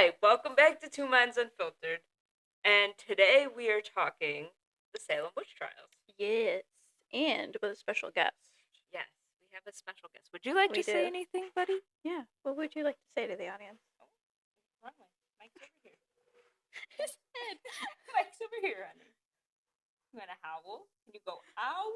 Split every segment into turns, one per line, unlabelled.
Hi, welcome back to Two Minds Unfiltered, and today we are talking the Salem witch trials.
Yes, and with a special guest.
Yes, we have a special guest. Would you like
We
to say
do.
anything, buddy?
Yeah. What would you like to say to the audience?
Mike's over here. His head. Mike's over here, honey. You want to howl? Can you go ow?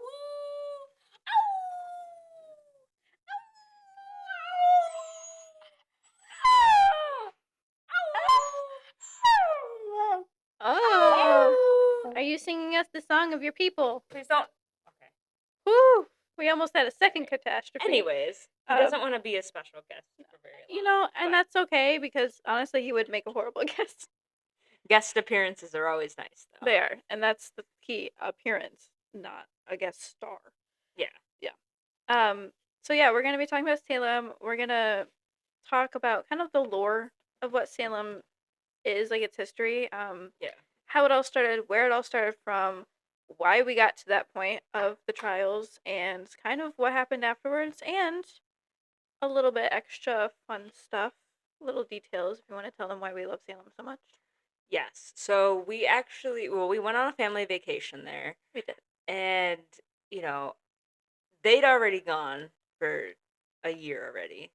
Oh, are you singing us the song of your people?
Please don't. Okay.
Woo! We almost had a second catastrophe.
Anyways, he doesn't want to be a special guest for very long.
You know, and that's okay because honestly, he would make a horrible guest.
Guest appearances are always nice, though.
They are, and that's the key: appearance, not a guest star.
Yeah.
Yeah. So yeah, we're gonna be talking about Salem. We're gonna talk about kind of the lore of what Salem is, like its history.
Yeah.
How it all started, where it all started from, why we got to that point of the trials, and kind of what happened afterwards, and a little bit extra fun stuff, little details if you want to tell them why we love Salem so much.
Yes. So we went on a family vacation there.
We did.
And, they'd already gone for a year already.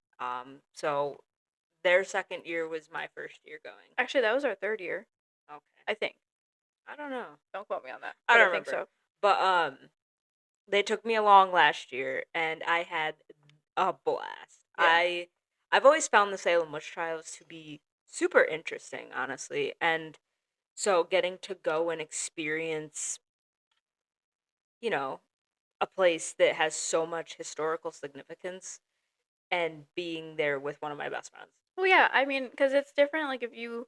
So their second year was my first year going.
Actually, that was our third year.
Okay.
I think.
I don't know.
Don't quote me on that.
I don't
think
remember.
so.
But they took me along last year and I had a blast.
Yeah.
I've always found the Salem witch trials to be super interesting, honestly. And so getting to go and experience, a place that has so much historical significance and being there with one of my best friends.
Well, yeah, I mean, because it's different, like, if you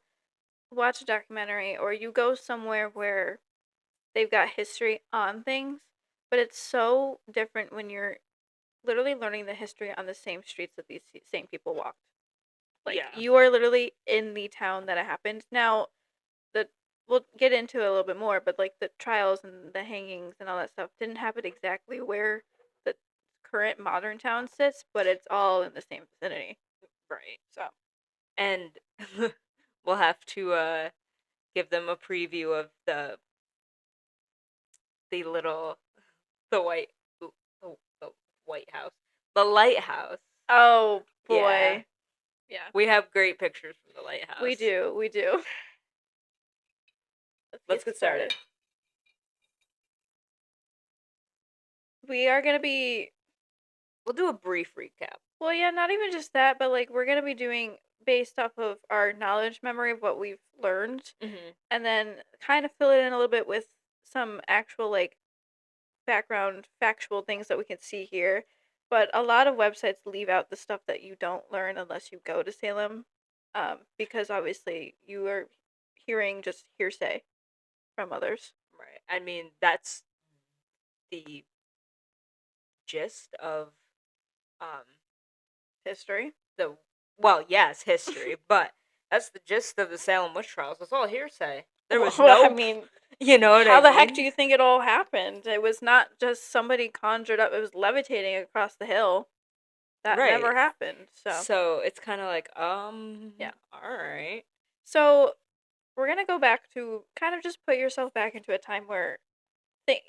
watch a documentary or you go somewhere where they've got history on things, but it's so different when you're literally learning the history on the same streets that these same people walked. Like,
Yeah.
you are literally in the town that it happened. Now, we'll get into it a little bit more, but, like, the trials and the hangings and all that stuff didn't happen exactly where the current modern town sits, but it's all in the same vicinity.
Right.
So.
And we'll have to give them a preview of the white the White House. The lighthouse.
Oh, boy. Yeah.
We have great pictures from the lighthouse.
We do.
Let's get started.
We are going to be...
We'll do a brief recap.
Well, yeah, not even just that, but, like, we're going to be doing based off of our knowledge memory of what we've learned, and then kind of fill it in a little bit with some actual, like, background factual things that we can see here. But a lot of websites leave out the stuff that you don't learn unless you go to Salem, because obviously you are hearing just hearsay from others.
Right. I mean, that's the gist of
history.
Yes, history, but that's the gist of the Salem witch trials. It's all hearsay. There was
I mean,
you know what I mean?
How the heck do you think it all happened? It was not just somebody conjured up. It was levitating across the hill. That never happened.
So it's kind of like, yeah, all right.
So we're gonna go back to kind of just put yourself back into a time where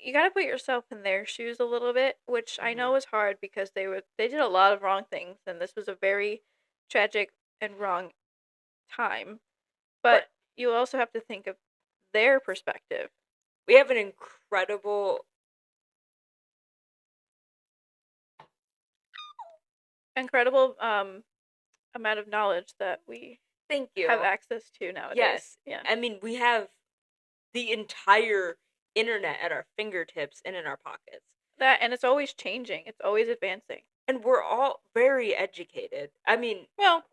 you got to put yourself in their shoes a little bit, which I know is hard because they did a lot of wrong things, and this was a very tragic and wrong time. But you also have to think of their perspective.
We have an incredible
amount of knowledge that we
have
access to nowadays.
Yes.
Yeah.
I mean, we have the entire internet at our fingertips and in our pockets.
And it's always changing. It's always advancing.
And we're all very educated. I mean, well,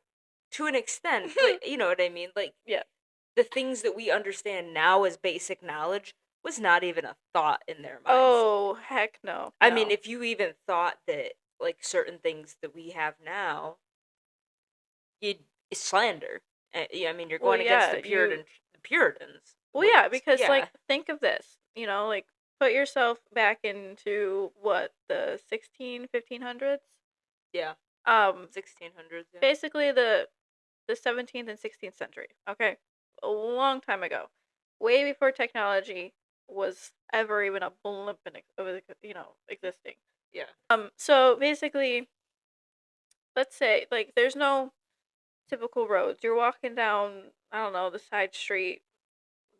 to an extent, like, you know what I mean? Like, yeah. The things that we understand now as basic knowledge was not even a thought in their minds.
Oh, heck no.
I mean, if you even thought that, like, certain things that we have now, it's slander. I mean, you're going against the Puritans.
Well, yeah, because, like, think of this. You know, like, put yourself back into, what, the 1500s?
Yeah. 1600s, yeah.
Basically, the the 17th and 16th century. Okay, a long time ago, way before technology was ever even a blimp of existing.
Yeah.
So basically, let's say like there's no typical roads. You're walking down, I don't know, the side street,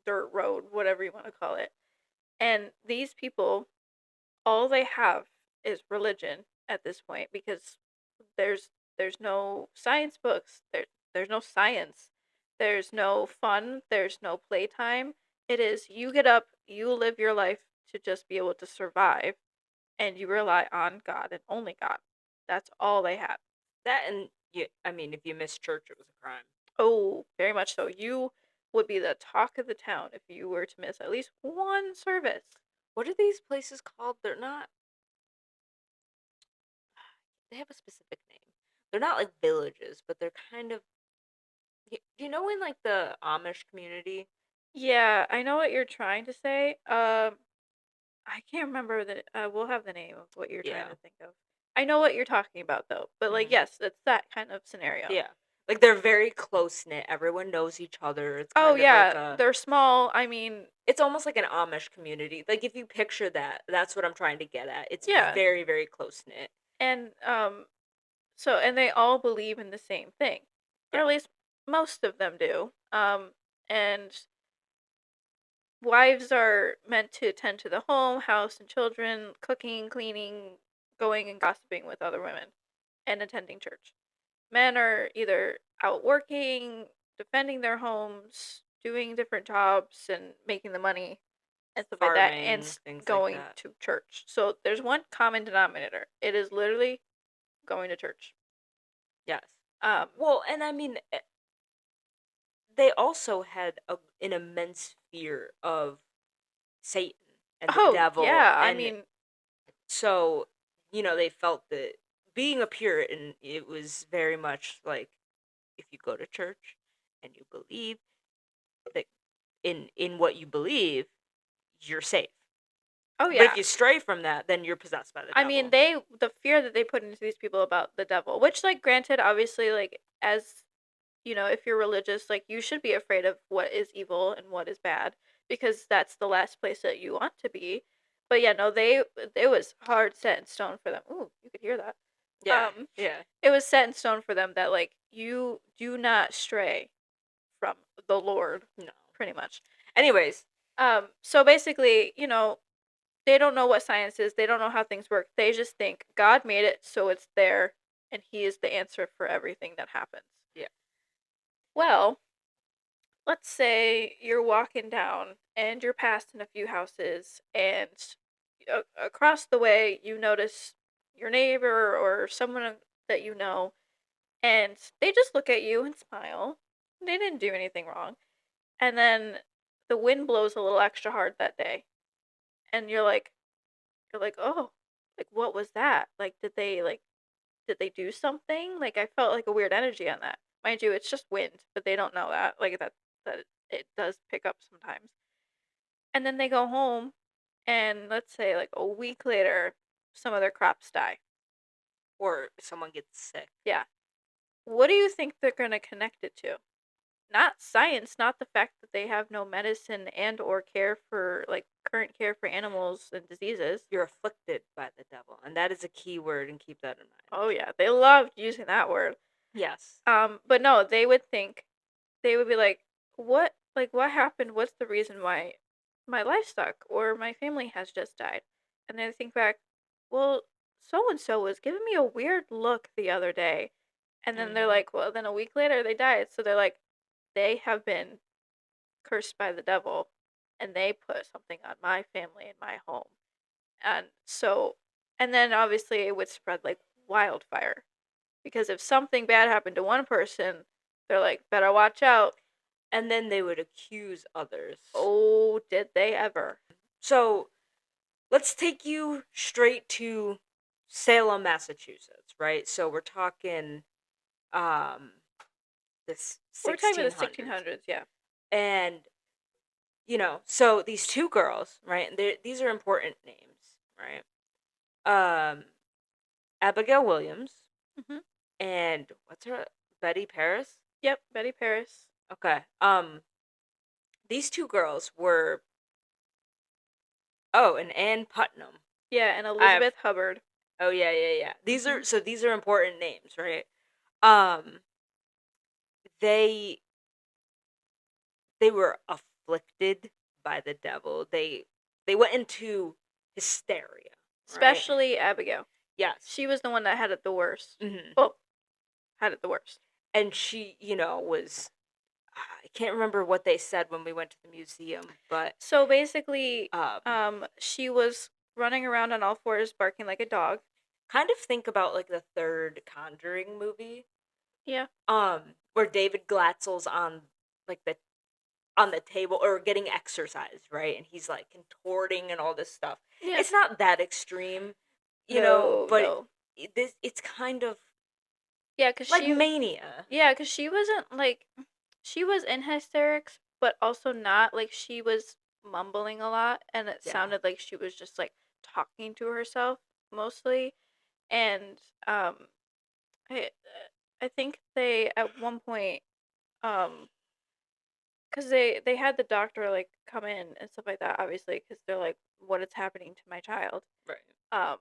dirt road, whatever you want to call it. And these people, all they have is religion at this point because there's there's no science books. There's no science. There's no fun. There's no playtime. It is you get up, you live your life to just be able to survive, and you rely on God and only God. That's all they have.
That and yeah, I mean, if you missed church, it was a crime.
Oh, very much so. You would be the talk of the town if you were to miss at least one service.
What are these places called? They're not. They have a specific name. They're not like villages, but they're kind of. Do you know in like the Amish community?
Yeah, I know what you're trying to say. I can't remember the. We'll have the name of what you're trying
Yeah.
to think of. I know what you're talking about though, but like, yes, it's that kind of scenario.
Yeah. Like they're very close knit. Everyone knows each other. It's
Oh
kind of like
yeah, they're small. I mean,
it's almost like an Amish community. Like if you picture that, that's what I'm trying to get at. It's
yeah,
very, very close knit.
and so and they all believe in the same thing, or
Yeah.
at least most of them do. And wives are meant to tend to the home, house, and children, cooking, cleaning, going and gossiping with other women, and attending church. Men are either out working, defending their homes, doing different jobs, and making the money and stuff like that, and
Farming, things like
going
that.
to church. So there's one common denominator. It is literally going to church.
Yes.
Um,
Well, and I mean, they also had an immense fear of Satan and the
oh
devil,
yeah, I
and
mean,
so they felt that being a Puritan, it was very much like if you go to church and you believe that in what you believe, you're safe.
oh
But
yeah.
if you stray from that, then you're possessed by the
I
devil.
mean, the fear that they put into these people about the devil, which like granted, obviously, like as if you're religious, like you should be afraid of what is evil and what is bad because that's the last place that you want to be. But yeah, no, it was hard set in stone for them. Ooh, you could hear that.
Yeah, yeah.
It was set in stone for them that like you do not stray from the Lord.
No.
Pretty much.
Anyways,
so basically, they don't know what science is. They don't know how things work. They just think God made it, so it's there, and He is the answer for everything that happens.
yeah.
Well, let's say you're walking down and you're passing a few houses, and across the way, you notice your neighbor or someone that you know, and they just look at you and smile. They didn't do anything wrong. And then the wind blows a little extra hard that day, and you're like, oh, like what was that? Like, did they do something? Like, I felt like a weird energy on that. Mind you, it's just wind, but they don't know that. Like that it does pick up sometimes. And then they go home, and let's say like a week later, some of their crops die.
Or someone gets sick.
Yeah. What do you think they're gonna connect it to? Not science, not the fact that they have no medicine and or care for like current care for animals and diseases.
You're afflicted by the devil, and that is a key word, and keep that in mind.
Oh yeah, they loved using that word.
Yes.
But no, they would be like what happened? What's the reason why my livestock or my family has just died? And then I think back, well, so and so was giving me a weird look the other day. And then they're like, well, then a week later they died. So they're like, they have been cursed by the devil and they put something on my family and my home. And so, and then obviously it would spread like wildfire because if something bad happened to one person, they're like, better watch out.
And then they would accuse others.
Oh, did they ever?
So, let's take you straight to Salem, Massachusetts, right? So we're talking this 1600s.
We're talking about the 1600s, yeah.
And so these two girls, right? These are important names, right? Abigail Williams
Mhm.
and what's her Betty Paris?
Yep, Betty Paris.
Okay. These two girls were and Ann Putnam.
Yeah, and
I've
Elizabeth Hubbard.
Oh yeah. These
Mhm.
are these are important names, right? Um they they were afflicted by the devil. They went into hysteria, right?
Especially Abigail.
Yes.
She was the one that had it the worst.
Hmm.
Well, had it the worst.
And she, was I can't remember what they said when we went to the museum, but
So basically,
um
she was running around on all fours barking like a dog.
kind of think about like the third Conjuring movie.
Yeah.
Where David Glatzel's on like the table or getting exercise, right? And he's like contorting and all this stuff.
Yeah.
It's not that extreme,
No,
but
no.
it's kind of
Yeah, cause
like
she.
mania.
Yeah, cause she wasn't like, she was in hysterics, but also not like she was mumbling a lot, and it
Yeah.
sounded like she was just like talking to herself mostly, and I I think they at one point um because they had the doctor like come in and stuff like that, obviously, because they're like, what is happening to my child?
Right.
um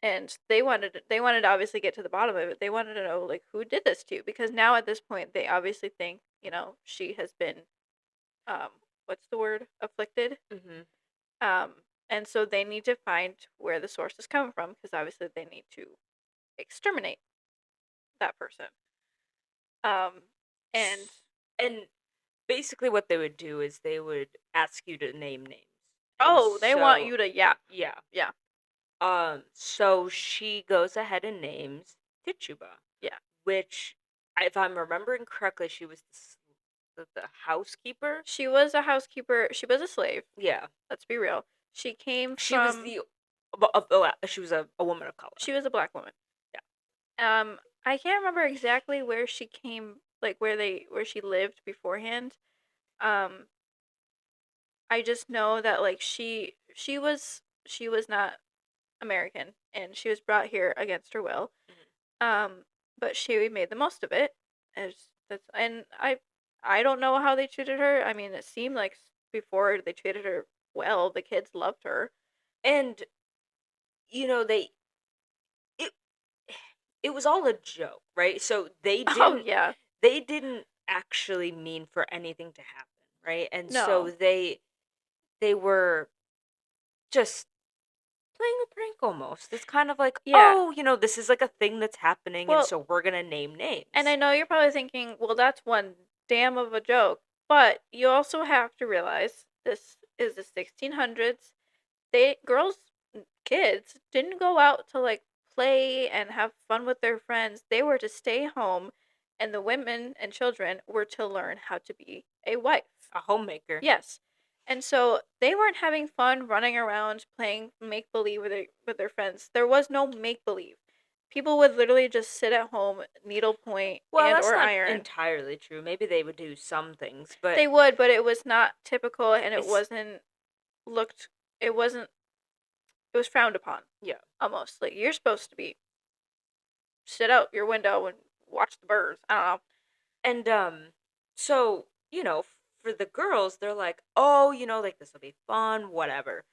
and they wanted to obviously get to the bottom of it. They wanted to know like who did this to you, because now at this point they obviously think, she has been, um what's the word, afflicted.
Mm-hmm.
um and so they need to find where the source is coming from, because obviously they need to exterminate that person. um and
And basically what they would do is they would ask you to name names. And
oh, they want
so
you to, yeah.
yeah.
Yeah.
So she goes ahead and names Tituba,
Yeah.
which, if I'm remembering correctly, she was the housekeeper.
She was a housekeeper. She was a slave.
Yeah,
Let's be real. She came
she was
from.
she was a woman of color.
She was a black woman.
Yeah.
I can't remember exactly where she came, like where she lived beforehand. Um, I just know that like she was not American, and she was brought here against her will. Um, but she made the most of it. And I don't know how they treated her. I mean, it seemed like before they treated her well. The kids loved her.
And they it it was all a joke, right? So
Oh yeah.
they didn't actually mean for anything to happen, right? And so
No.
they were just playing a prank almost. It's kind of like,
Yeah.
oh, this is like a thing that's happening, and
Well,
so we're gonna name
and I
names.
know you're probably thinking, well, that's one damn of a joke, but you also have to realize this is the 1600s. Girls, kids didn't go out to like play and have fun with their friends. They were to stay home, and the women and children were to learn how to be a wife.
A homemaker.
Yes. And so they weren't having fun running around playing make believe with their friends. There was no make believe. People would literally just sit at home, needlepoint
Well,
and
that's
or
not
iron.
entirely true. Maybe they would do some things, but
They would, but it was not typical, and it
it's
wasn't looked it wasn't it was frowned upon.
yeah.
Almost. Like you're supposed to be sit out your window and watch the birds. I don't know.
And so, for the girls, they're like, "Oh, like this will be fun, whatever."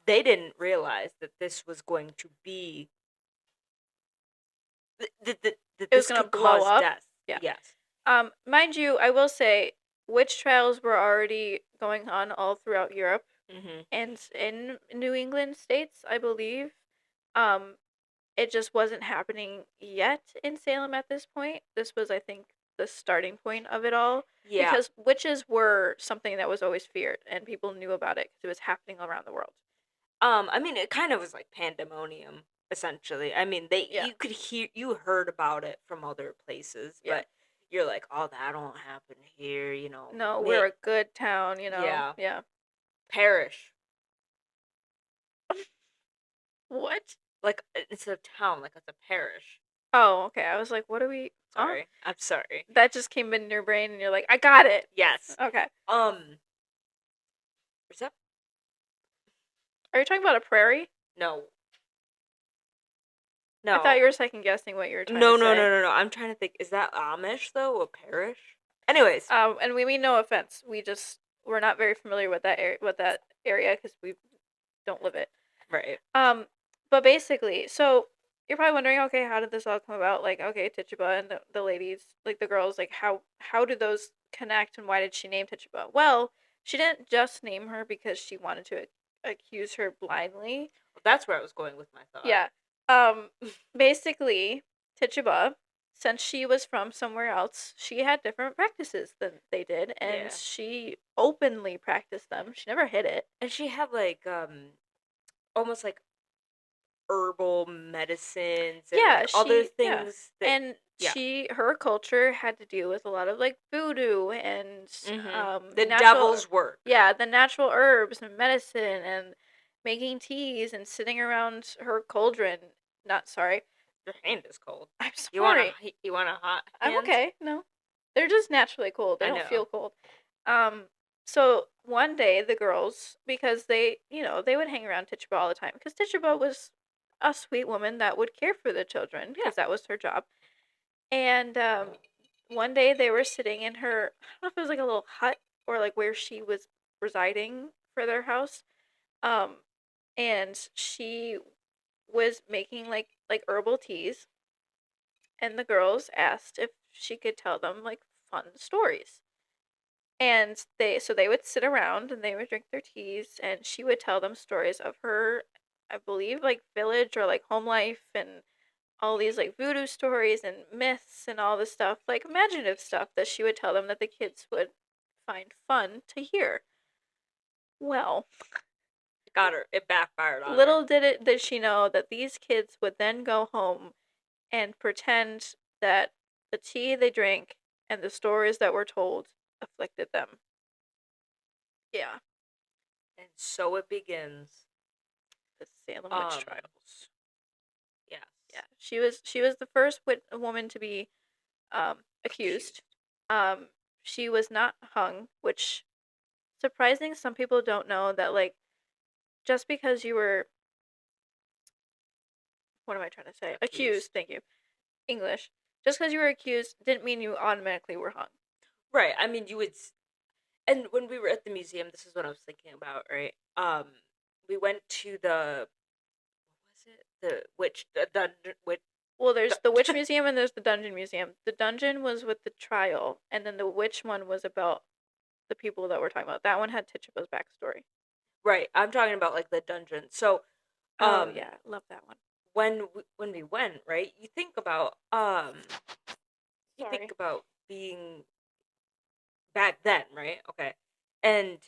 They didn't realize that this was going to be that
It was
this
gonna
could
blow
cause
up.
death.
Yeah.
Yes.
Mind you, I will say witch trials were already going on all throughout Europe
Mhm.
and in New England states, I believe. Um, it just wasn't happening yet in Salem at this point. This was, I think, the starting point of it all,
Yeah.
because witches were something that was always feared, and people knew about it because it was happening around the world.
I mean, it kind of was like pandemonium, essentially. I mean,
Yeah.
you heard about it from other places,
Yeah.
but you're like, oh, that don't happen here,
No, we're a good town,
Yeah.
Yeah.
Parish,
What?
like instead of town, like it's a parish.
Oh, okay. I was like, what are we? Huh?
Sorry, I'm sorry.
That just came in your brain, and you're like, I got it.
Yes.
Okay.
Is that
Are you talking about a prairie?
no?
I thought
No.
you were second guessing what you were trying to
No, no,
say.
no, no, no. I'm trying to think. Is that Amish though? A parish? Anyways.
And we mean no offense. We're not very familiar with that area because we don't live it.
Right.
But basically, so you're probably wondering, okay, how did this all come about? Like, okay, Tituba and the ladies, like the girls, like how do those connect and why did she name Tituba? Well, she didn't just name her because she wanted to accuse her blindly.
Well, that's where I was going with my thought.
Yeah. Basically, Tituba, since she was from somewhere else, she had different practices than they did, and she openly practiced them. She never hid it.
And she had like almost like herbal medicines and like other things that
and her culture had to deal with a lot of like voodoo and
the devil's work.
Yeah, the natural herbs and medicine and making teas and sitting around her cauldron. Not sorry.
Your hand is cold.
I'm sorry.
You want a hot hand?
I'm okay. No. They're just naturally cold. They don't feel cold. So one day the girls, because they would hang around Tituba all the time because Tituba was a sweet woman that would care for the children because that was her job. And one day they were sitting in her, I don't know if it was like a little hut or like where she was residing for their house. And she was making like herbal teas, and the girls asked if she could tell them like fun stories. And they would sit around and they would drink their teas, and she would tell them stories of her, I believe, like village or like home life and all these like voodoo stories and myths and all this stuff, like imaginative stuff that she would tell them that the kids would find fun to hear. Well,
it backfired on
little
her.
did she know that these kids would then go home and pretend that the tea they drank and the stories that were told afflicted them. Yeah.
And so it begins.
The Salem witch trials.
Yes.
Yeah. She was the first woman to be accused. She was not hung, which surprising. Some people don't know that, like, just because you were, what am I trying to say? Accused. Thank you. English. Just because you were accused didn't mean you automatically were hung.
Right. I mean, you would. And when we were at the museum, this is what I was thinking about. Right. We went to the. What was it? The witch. The dungeon.
Well, there's the witch museum and there's the dungeon museum. The dungeon was with the trial, and then the witch one was about the people that we're talking about. That one had Tituba's backstory.
Right. I'm talking about like the dungeon. So,
oh yeah, love that one.
When we went, right, you think about being back then, right? Okay. And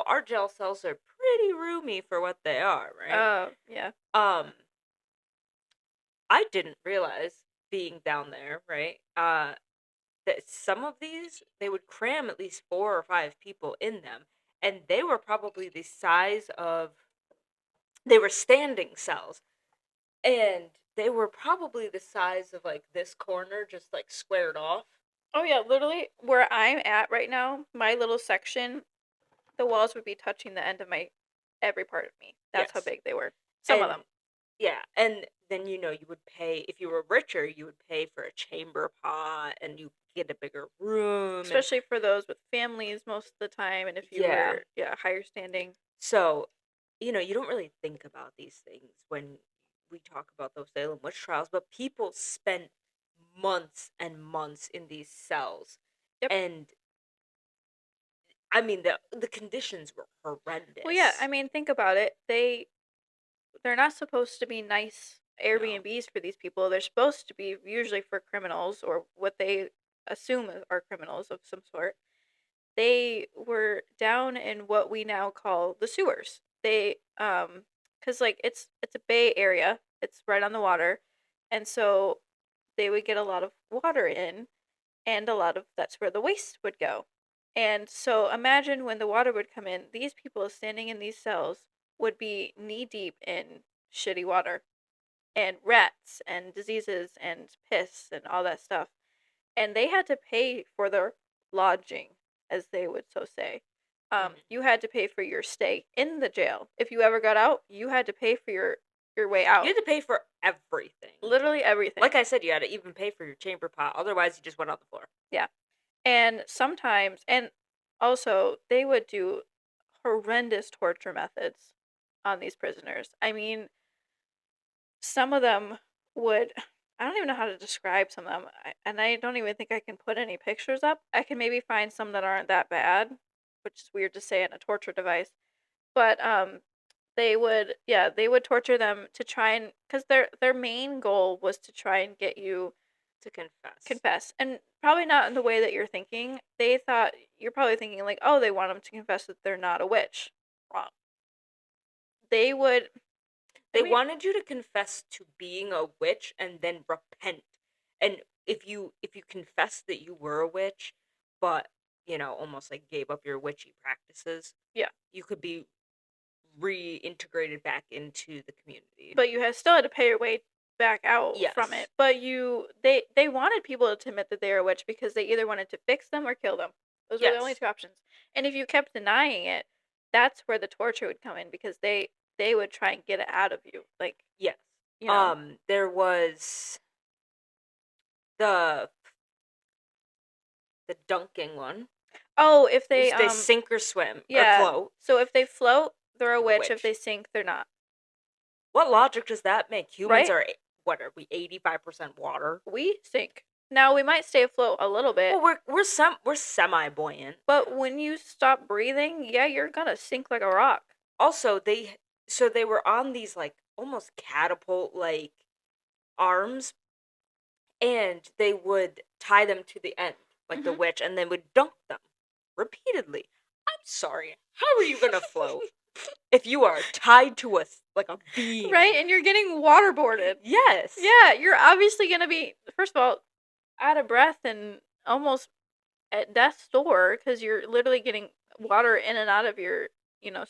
our jail cells are pretty roomy for what they are, right?
Oh, yeah.
I didn't realize being down there, right? That some of these they would cram at least 4 or 5 people in them, and they were probably the size of they were standing cells. And they were probably the size of like this corner just like squared off.
Oh yeah, literally where I'm at right now, my little section, the walls would be touching the end of every part of me. That's how big they were. Some of them.
Yeah, and then you would pay, if you were richer, you would pay for a chamber pot and you get a bigger room.
Especially for those with families most of the time, and if you were higher standing.
So, you don't really think about these things when we talk about those Salem witch trials, but people spent months and months in these cells. Yep. And I mean the conditions were horrendous.
Well, yeah, I mean, think about it. They're not supposed to be nice Airbnbs for these people. They're supposed to be usually for criminals or what they assume are criminals of some sort. They were down in what we now call the sewers. They cuz like it's a bay area. It's right on the water. And so they would get a lot of water in, and a lot of that's where the waste would go. And so imagine when the water would come in, these people standing in these cells would be knee deep in shitty water and rats and diseases and piss and all that stuff. And they had to pay for their lodging, as they would so say. You had to pay for your stay in the jail. If you ever got out, you had to pay for your your way out.
You had to pay for everything.
Literally everything.
Like I said, you had to even pay for your chamber pot. Otherwise, you just went on the floor.
Yeah. And sometimes, and also, they would do horrendous torture methods on these prisoners. I mean, some of them would, I don't even know how to describe some of them, and I don't even think I can put any pictures up. I can maybe find some that aren't that bad, which is weird to say in a torture device. But they would, yeah, they would torture them to try and, because their main goal was to try and get you
to
confess, and probably not in the way that you're thinking. They thought, you're probably thinking like, oh, they want them to confess that they're not a witch. Wrong. They would,
they wanted you to confess to being a witch and then repent. And if you confessed that you were a witch, but almost like gave up your witchy practices,
yeah,
you could be reintegrated back into the community.
But you still had to pay your way back out from it. But they wanted people to admit that they were a witch because they either wanted to fix them or kill them. Those were the only two options. And if you kept denying it, that's where the torture would come in, because they would try and get it out of you. Like,
yes. There was the dunking one.
Oh, if they
sink or swim
or
float.
So if they float, they're a witch. If they sink, they're not.
What logic does that make? Humans are, what are we, 85% water?
We sink. Now we might stay afloat a little bit.
Well, we're semi-buoyant.
But when you stop breathing, yeah, you're gonna sink like a rock.
Also, they were on these like almost catapult like arms, and they would tie them to the end like the witch, and then would dunk them repeatedly. I'm sorry, how are you gonna float if you are tied to a beam?
Right, and you're getting waterboarded.
Yes.
Yeah, you're obviously gonna be, first of all, out of breath and almost at death's door, because you're literally getting water in and out of your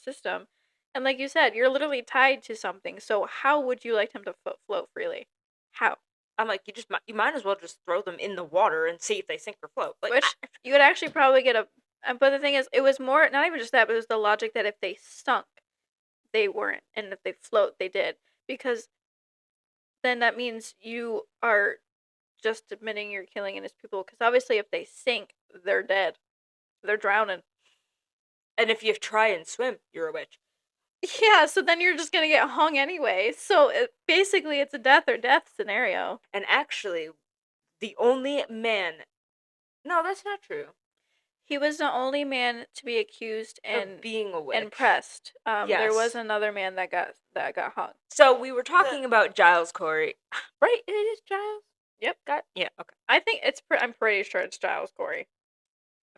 system. And like you said, you're literally tied to something. So how would you like them to float freely? How?
I'm like, you might as well just throw them in the water and see if they sink or float. Like,
which you would actually probably get a. But the thing is, it was more, not even just that, but it was the logic that if they sunk, they weren't, and if they float, they did, because then that means you are just admitting you're killing innocent people. Because obviously, if they sink, they're dead. They're drowning.
And if you try and swim, you're a witch.
Yeah, so then you're just gonna get hung anyway. So basically, it's a death or death scenario.
And actually, the only man... No, that's not true.
He was the only man to be accused and
of being a witch
and pressed. Yes. There was another man that got hung.
So we were talking about Giles Corey, right? It is Giles.
Yep.
Yeah. Okay.
I think I'm pretty sure it's Giles Corey.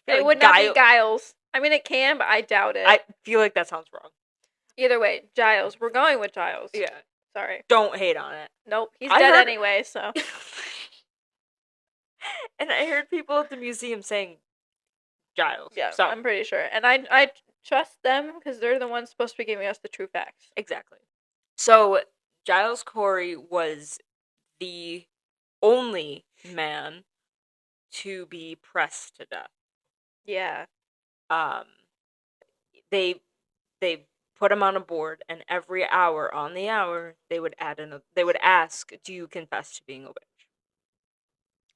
It would not be Giles. I mean, it can, but I doubt it.
I feel like that sounds wrong.
Either way, Giles. We're going with Giles.
Yeah.
Sorry.
Don't hate on it.
Nope. He's dead anyway, so.
And I heard people at the museum saying Giles.
Yeah, so I'm pretty sure. And I trust them because they're the ones supposed to be giving us the true facts.
Exactly. So Giles Corey was the only man to be pressed to death.
Yeah.
They put him on a board, and every hour on the hour they would ask, "Do you confess to being a witch?"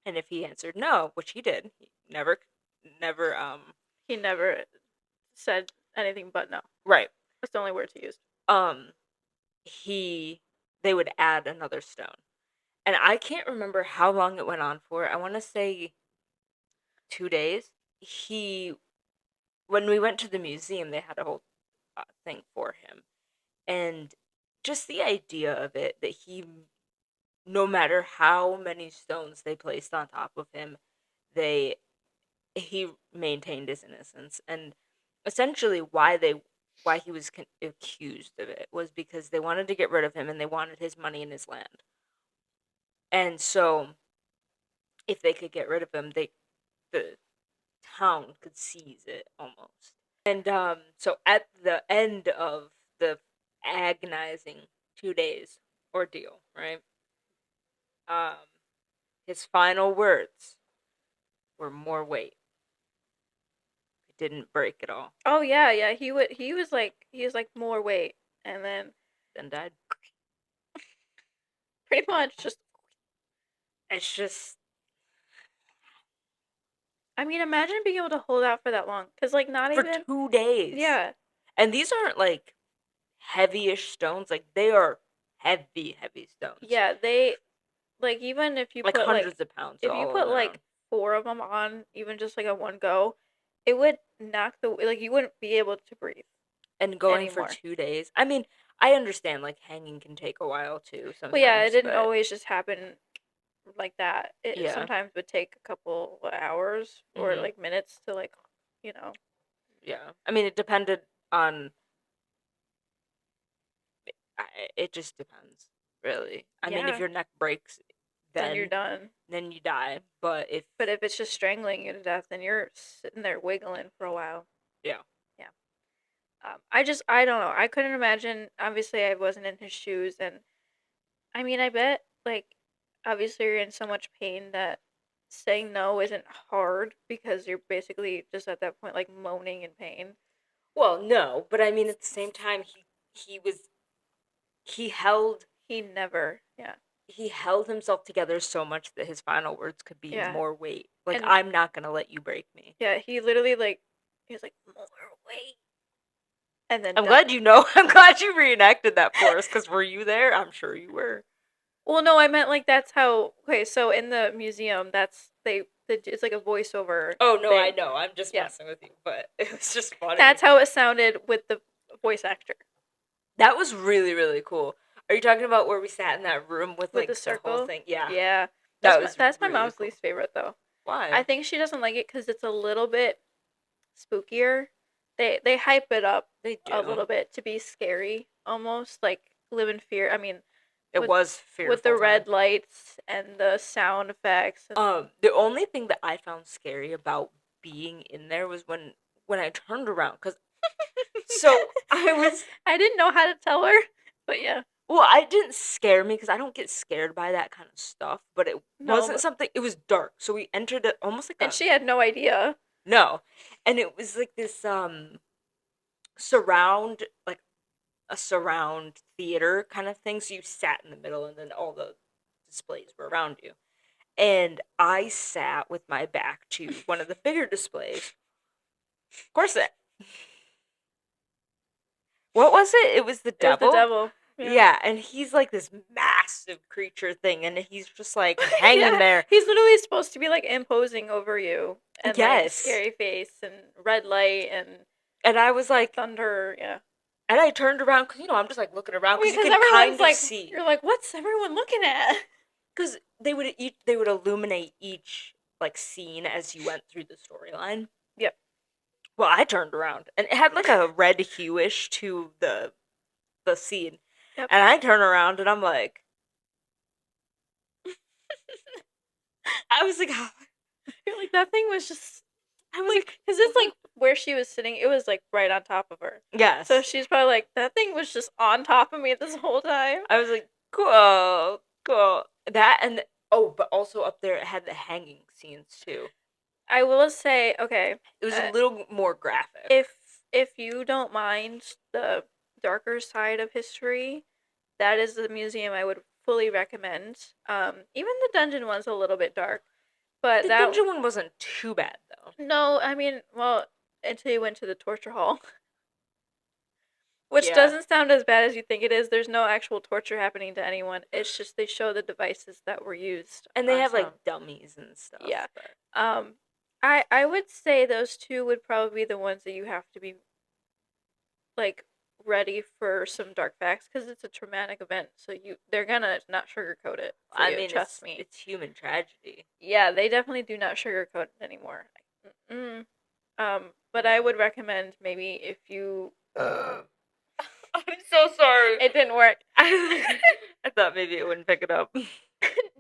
And if he answered no, which he did, he never
he never said anything but no.
Right.
That's the only word he used.
They would add another stone. And I can't remember how long it went on for. I want to say 2 days. When we went to the museum, they had a whole thing for him. And just the idea of it, that no matter how many stones they placed on top of him, he maintained his innocence. And essentially why he was accused of it was because they wanted to get rid of him and they wanted his money and his land. And so if they could get rid of him, the town could seize it almost. And so at the end of the agonizing 2 days ordeal, right? His final words were more weight. It didn't break at all.
Oh yeah. He was like more weight, and then
died.
Pretty much, just.
It's just.
I mean, imagine being able to hold out for that long, because like not
For
even.
2 days.
Yeah.
And these aren't like heavy-ish stones. Like they are heavy, heavy stones.
Yeah, they like even if you
like
put
hundreds of pounds.
if you
all
put
on their
like
own.
4 of them on, even just like a one go, it would knock the like you wouldn't be able to breathe
And going for
anymore.
2 days. I mean, I understand like hanging can take a while too
But yeah, it
sometimes,
didn't
but
always just happen like that. It
yeah.
sometimes would take a couple hours or
Mhm.
like minutes to like, you know.
Yeah. I mean, it depended on it just depends, really. I mean, if
Yeah,
your neck breaks,
then you're
then
done.
then you die, but if
But if it's just strangling you to death, then you're sitting there wiggling for a while.
yeah.
Yeah. I don't know. I couldn't imagine. Obviously, I wasn't in his shoes, and I mean, I bet like obviously you're in so much pain that saying no isn't hard because you're basically just at that point like moaning in pain.
Well, no, but I mean at the same time he was he held
He never, yeah,
he held himself together so much that his final words could be
yeah,
more weight. Like
and
I'm not going to let you break me.
yeah, he literally like he was like more weight, and then
I'm
done.
glad you know. I'm glad you reenacted that for us cuz were you there? I'm sure you were.
Well, no, I meant like that's how. Okay, so in the museum, it's like a voiceover
Oh, no, I
thing.
know. I'm just
Yeah,
messing with you, but it was just funny.
that's how it sounded with the voice actor
That was really, really cool. Are you talking about where we sat in that room with
with the
like the whole
circle.
thing? Yeah.
Yeah,
That was
that's my
really
mom's
cool.
least favorite though. I
Why?
think she doesn't like it because it's a little bit spookier. They hype it up
They
a
do.
little bit to be scary, almost like live in fear. I mean,
It
with
was
with
fearful
the
time.
red lights and the sound effects and
The only thing that I found scary about being in there was when I turned around cuz so I was
I didn't know how to tell her, but yeah.
well, it didn't scare me cuz I don't get scared by that kind of stuff, but it
No,
wasn't
but
something it was dark. So we entered it almost like
and
a
she had no idea.
no. And it was like this surround like a surround theater kind of thing. So you sat in the middle and then all the displays were around you. And I sat with my back to one of the bigger displays. Of course it. What was it? It was the
It was the
devil?
devil. Yeah.
Yeah, and he's like this massive creature thing and he's just like hanging
Yeah,
there.
he's literally supposed to be like imposing over you and like
Yes.
scary face and red light and
And I was like
thunder. Yeah.
and I turned around cuz I'm just like looking around cuz you
Because
can
everyone's
kind of
like,
see
you're like, what's everyone looking at?
cuz they would illuminate each like scene as you went through the storyline.
Yep.
Well, I turned around and it had like a red hueish to the scene.
Yep.
And I turn around and I'm like I was like
You're like, that thing was just.
I was like
Because it's like where she was sitting, it was like right on top of her.
yes.
So she's probably like, that thing was just on top of me this whole time.
I was like cool, cool. That and oh, but also up there it had the hanging scenes too.
I will say, okay,
It was a little more graphic.
if you don't mind the darker side of history, that is the museum I would fully recommend. Even the dungeon one's a little bit dark, but
The
that
dungeon one wasn't too bad though.
no, I mean, well, until you went to the torture hall, which
Yeah.
doesn't sound as bad as you think it is. There's no actual torture happening to anyone. It's just they show the devices that were used,
And they
on
have
some.
like dummies and stuff.
Yeah.
But...
I would say those two would probably be the ones that you have to be like ready for some dark facts because it's a traumatic event. So they're gonna not sugarcoat it.
I mean,
trust me.
It's human tragedy.
Yeah, they definitely do not sugarcoat it anymore. Mm-mm. But I would recommend maybe if you.
I'm so sorry.
It didn't work.
I thought maybe it wouldn't pick it up.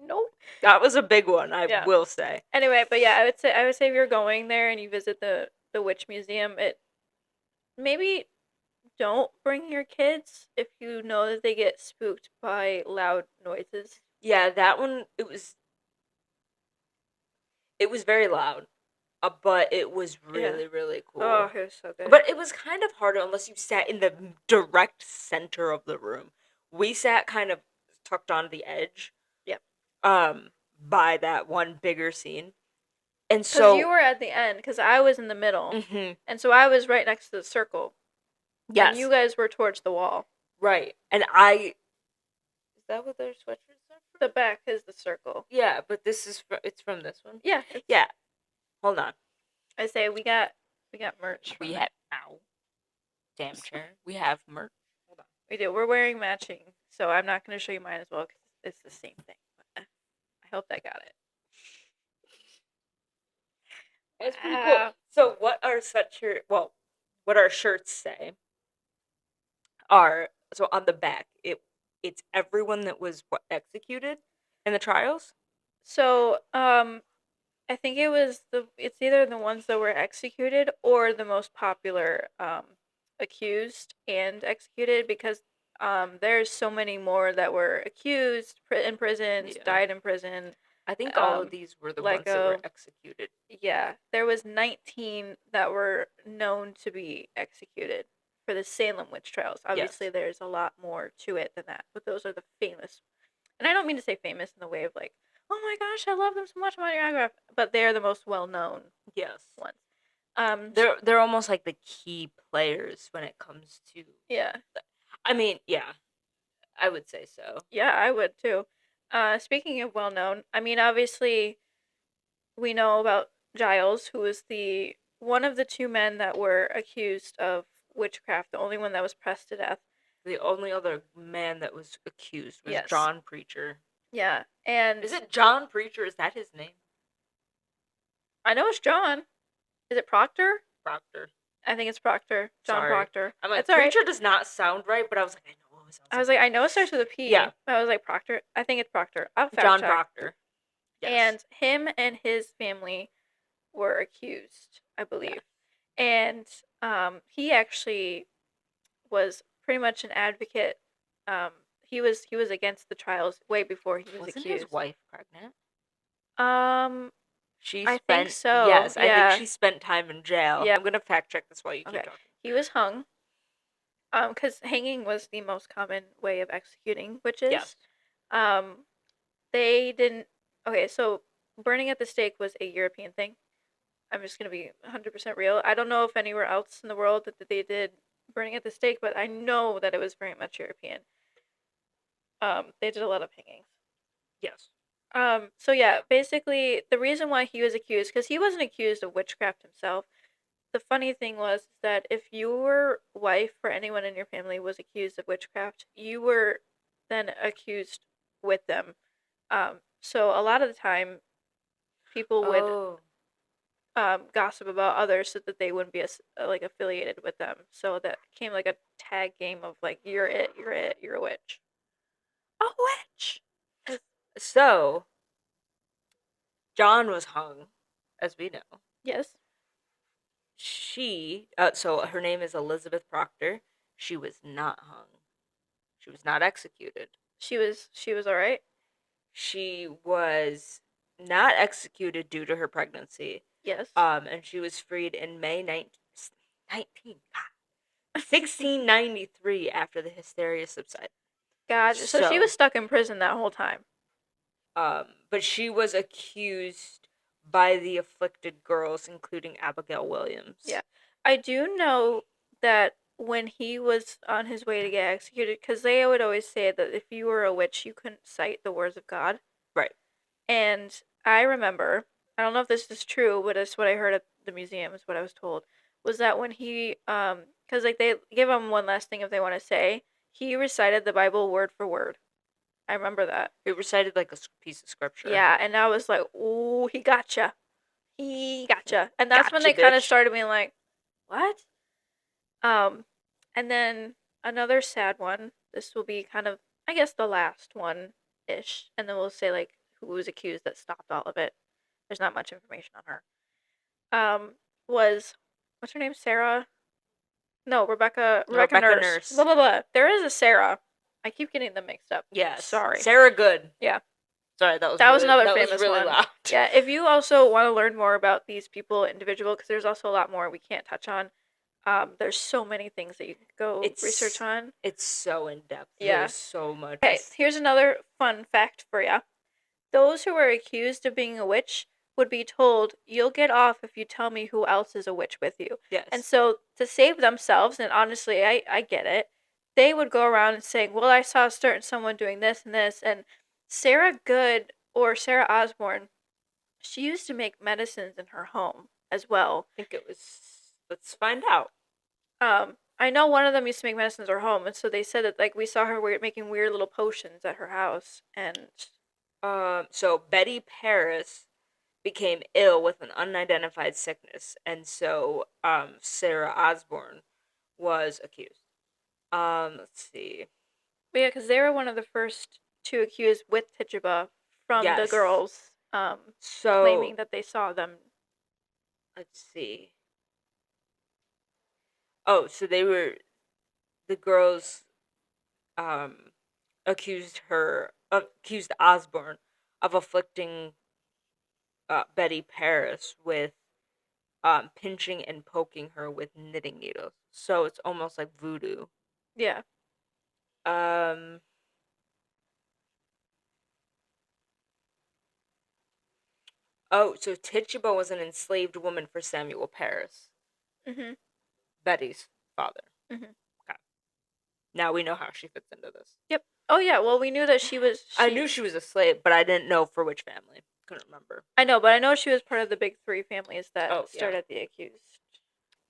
Nope.
That was a big one, I will say.
Anyway, but yeah, I would say if you're going there and you visit the witch museum, it maybe don't bring your kids if you know that they get spooked by loud noises.
Yeah, that one it was very loud. But it was really, really cool.
Oh, it was so good.
But it was kind of harder unless you sat in the direct center of the room. We sat kind of tucked on the edge.
Yep.
By that one bigger scene. And
Because
so
you were at the end, because I was in the middle.
Mm-hmm.
And so I was right next to the circle.
Yes.
And you guys were towards the wall.
Right. And I... Is that what their sweatshirts are from?
The back is the circle.
Yeah, but this is... It's from this one?
Yeah.
Yeah. Hold on.
I say we got merch.
We have... Ow. Damn chair. We have merch. Hold on.
We do. We're wearing matching, so I'm not going to show you mine as well because it's the same thing. But I hope I got it.
That's pretty cool. So what our sweatshirt... Well, what our shirts say are... So on the back, it's everyone that was executed in the trials?
So, I think it's either the ones that were executed or the most popular accused and executed, because there's so many more that were accused in prisons, died in prison.
I think all of these were the ones that were executed.
Yeah, there was 19 that were known to be executed for the Salem witch trials. Obviously, there's a lot more to it than that, but those are the famous. And I don't mean to say famous in the way of like, oh my gosh, I love them so much, my autograph, but they're the most well-known ones.
They're almost like the key players when it comes to...
Yeah.
I mean, yeah. I would say so.
Yeah, I would too. Speaking of well-known, I mean, obviously, we know about Giles, who was one of the two men that were accused of witchcraft, the only one that was pressed to death.
The only other man that was accused was John Preacher.
Yeah, and...
Is it John Preacher? Is that his name?
I know it's John. Is it Proctor?
Proctor.
I think it's Proctor. John Proctor.
I'm like, Preacher does not sound right, but I was like, I know.
I know it starts with a P. Yeah. I was like, Proctor. I think it's Proctor. I'll fact
John
check.
Proctor.
Yes. And him and his family were accused, I believe. Yeah. And he actually was pretty much an advocate. He was against the trials way before he was accused.
Wasn't his wife pregnant?
I think so.
Yes, I think she spent time in jail. Yeah. I'm gonna fact check this while you keep talking.
He was hung. Because hanging was the most common way of executing witches. Yes. They didn't... Okay, so burning at the stake was a European thing. I'm just going to be 100% real. I don't know if anywhere else in the world that they did burning at the stake, but I know that it was very much European. They did a lot of hangings.
Yes.
So yeah, basically, the reason why he was accused, because he wasn't accused of witchcraft himself. The funny thing was that if your wife or anyone in your family was accused of witchcraft, you were then accused with them. So a lot of the time, people would gossip about others so that they wouldn't be affiliated with them. So that became like a tag game of like, you're a witch. A witch!
So, John was hung, as we know.
Yes.
So her name is Elizabeth Proctor. She was not hung. She was not executed.
She was all right?
She was not executed due to her pregnancy.
Yes.
And she was freed in May 1693 after the hysteria subsided.
God, so she was stuck in prison that whole time.
But she was accused by the afflicted girls, including Abigail Williams.
Yeah. I do know that when he was on his way to get executed, because they would always say that if you were a witch, you couldn't cite the words of God.
Right.
And I remember, I don't know if this is true, but it's what I heard at the museum, is what I was told, was that when he, because like they give him one last thing if they want to say, he recited the Bible word for word. I remember that.
He recited like a piece of scripture.
Yeah, and I was like, ooh, he gotcha. He gotcha. And that's when they kind of started being like, what? And then another sad one. This will be kind of, I guess, the last one-ish. And then we'll say, like, who was accused that stopped all of it. There's not much information on her. Was, what's her name? Sarah? No, Rebecca Nurse. Blah, blah, blah. There is a Sarah. I keep getting them mixed up.
Yeah.
Sorry.
Sarah Good.
Yeah.
Sorry, that was
another famous
really
one.
Loud.
Yeah, if you also want to learn more about these people individual, because there's also a lot more we can't touch on, There's so many things that you can go research on.
It's so in depth.
Yeah.
There's so much.
Okay, here's another fun fact for you. Those who are accused of being a witch would be told, "You'll get off if you tell me who else is a witch with you."
Yes.
And so to save themselves, and honestly, I get it, they would go around and saying, "Well, I saw a certain someone doing this and this." And Sarah Good, or Sarah Osborne, she used to make medicines in her home as well.
I think it was. Let's find out.
I know one of them used to make medicines at her home, and so they said that, like, we saw her making weird little potions at her house, and
so Betty Paris became ill with an unidentified sickness, and so Sarah Osborne was accused. Let's see.
But yeah, because they were one of the first to accuse with Tituba from the girls, claiming that they saw them.
Let's see. Oh, so the girls accused Osborne of afflicting Betty Paris with pinching and poking her with knitting needles. So it's almost like voodoo.
Yeah.
Oh, so Tituba was an enslaved woman for Samuel Paris. Betty's father. Okay. Now we know how she fits into this.
Yep. Oh yeah. Well, we knew that she was.
I knew she was a slave, but I didn't know for which family. Couldn't remember.
I know, but I know she was part of the big three families that started the accused.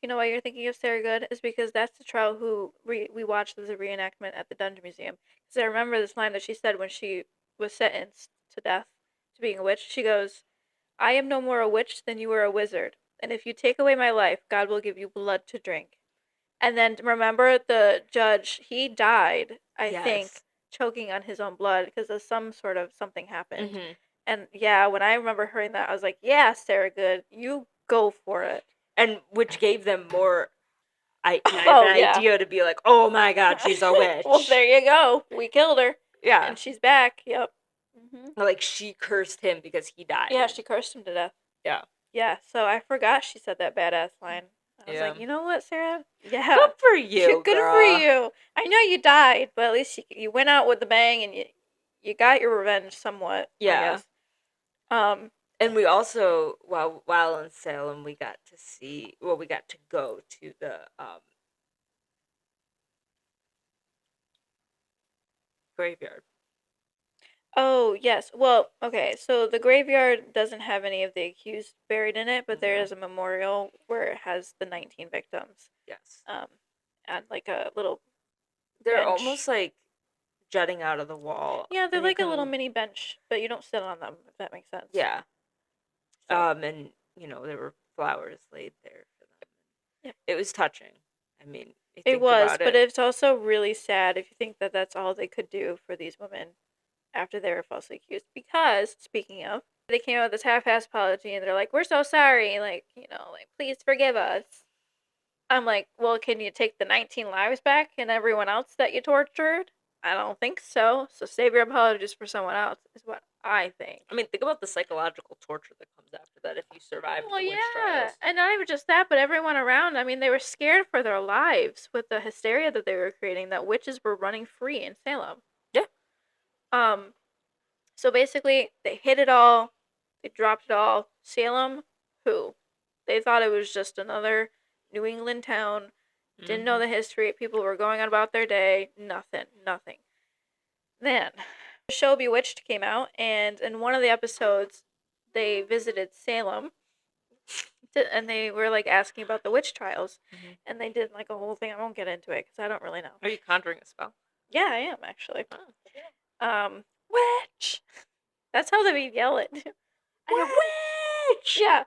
You know why you're thinking of Sarah Good is because that's the trial who we watched as a reenactment at the Dungeon Museum. Because I remember this line that she said when she was sentenced to death to being a witch. She goes, "I am no more a witch than you are a wizard, and if you take away my life, God will give you blood to drink." And then remember the judge, he died, I think, choking on his own blood because of some sort of something happened. And yeah, when I remember hearing that, I was like, yeah, Sarah Good, you go for it.
And which gave them more idea to be like, oh my God, she's a witch.
Well, there you go. We killed her.
Yeah.
And she's back. Yep.
Like, she cursed him because he died.
Yeah, she cursed him to death.
Yeah.
Yeah, so I forgot she said that badass line. I was like, you know what, Sarah? Yeah.
Good for you,
Good
girl.
for you. I know you died, but at least you went out with a bang and you got your revenge somewhat, I guess.
And we also, while in Salem, we got to go to the graveyard.
Oh, yes. Well, okay, so the graveyard doesn't have any of the accused buried in it, but there is a memorial where it has the 19 victims.
Yes.
And like a little
They're
bench.
almost like jutting out of the wall.
Yeah, they're like a little mini bench, but you don't sit on them, if that makes sense.
Yeah. So. And, there were flowers laid there for them. Yeah. It was touching. I mean,
it was, but it's also really sad if you think that that's all they could do for these women after they were falsely accused. Because, speaking of, they came out with this half-assed apology and they're like, "We're so sorry, like, please forgive us." I'm like, well, can you take the 19 lives back and everyone else that you tortured? I don't think so. So save your apologies for someone else is what I think.
I mean, think about the psychological torture that comes after that if you survive the witch trials.
And not even just that, but everyone around. I mean, they were scared for their lives with the hysteria that they were creating, that witches were running free in Salem.
Yeah.
So basically, they hid it all. They dropped it all. Salem, who? They thought it was just another New England town. Didn't know the history. People were going on about their day. Nothing. Then, the show Bewitched came out, and in one of the episodes, they visited Salem, and they were, like, asking about the witch trials, and they did, like, a whole thing. I won't get into it, because I don't really know.
Are you conjuring a spell?
Yeah, I am, actually. Oh. Witch! That's how they yell it.
Witch!
Yeah.